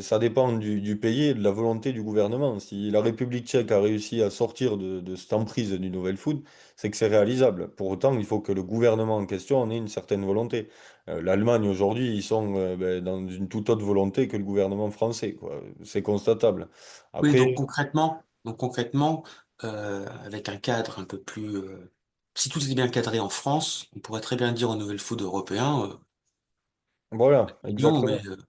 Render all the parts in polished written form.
Ça dépend du pays et de la volonté du gouvernement. Si la République tchèque a réussi à sortir de cette emprise du novel food, c'est que c'est réalisable. Pour autant, il faut que le gouvernement en question en ait une certaine volonté. L'Allemagne, aujourd'hui, ils sont ben, dans une toute autre volonté que le gouvernement français, quoi. C'est constatable. Oui, Après, donc concrètement, avec un cadre un peu plus, si tout était bien cadré en France, on pourrait très bien dire au Nouvelle Food européen, voilà, non, mais exactement.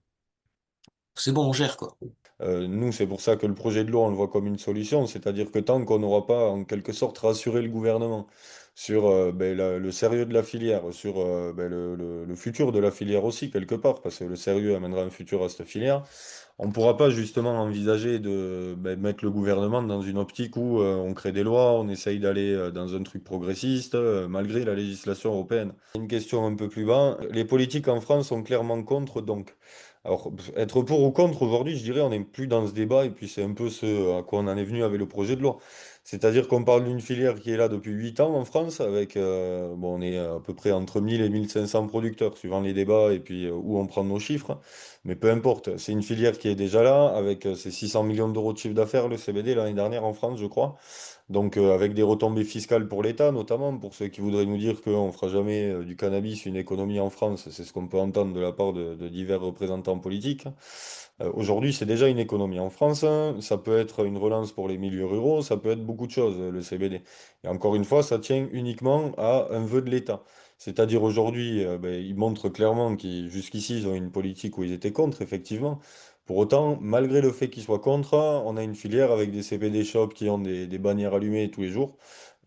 c'est bon, on gère quoi. Nous, c'est pour ça que le projet de loi, on le voit comme une solution, c'est-à-dire que tant qu'on n'aura pas, en quelque sorte, rassuré le gouvernement sur ben, le sérieux de la filière, sur ben, le futur de la filière aussi, quelque part, parce que le sérieux amènera un futur à cette filière, on ne pourra pas justement envisager de ben, mettre le gouvernement dans une optique où on crée des lois, on essaye d'aller dans un truc progressiste, malgré la législation européenne. Une question un peu plus bas, les politiques en France sont clairement contre, donc. Alors, être pour ou contre, aujourd'hui, je dirais, on n'est plus dans ce débat, et puis c'est un peu ce à quoi on en est venu avec le projet de loi. C'est-à-dire qu'on parle d'une filière qui est là depuis 8 ans en France, avec, bon, on est à peu près entre 1000 et 1500 producteurs, suivant les débats, et puis où on prend nos chiffres. Mais peu importe, c'est une filière qui est déjà là, avec ses 600 millions d'euros de chiffre d'affaires, le CBD, l'année dernière en France, je crois. Donc avec des retombées fiscales pour l'État, notamment, pour ceux qui voudraient nous dire qu'on ne fera jamais du cannabis une économie en France, c'est ce qu'on peut entendre de la part de divers représentants politiques. Aujourd'hui, c'est déjà une économie en France, hein. Ça peut être une relance pour les milieux ruraux, ça peut être beaucoup de choses, le CBD. Et encore une fois, ça tient uniquement à un vœu de l'État. C'est-à-dire aujourd'hui, ben, ils montrent clairement qu'ils, jusqu'ici, ils ont une politique où ils étaient contre, effectivement. Pour autant, malgré le fait qu'ils soient contre, on a une filière avec des CBD shops qui ont des bannières allumées tous les jours.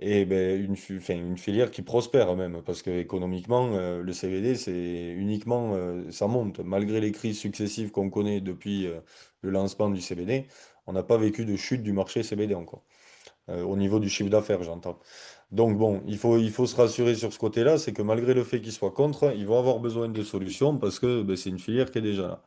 Et ben, enfin, une filière qui prospère même, parce que économiquement, le CBD, c'est uniquement, ça monte. Malgré les crises successives qu'on connaît depuis le lancement du CBD, on n'a pas vécu de chute du marché CBD encore. Au niveau du chiffre d'affaires, j'entends. Donc bon, il faut se rassurer sur ce côté-là, c'est que malgré le fait qu'ils soient contre, ils vont avoir besoin de solutions parce que ben, c'est une filière qui est déjà là.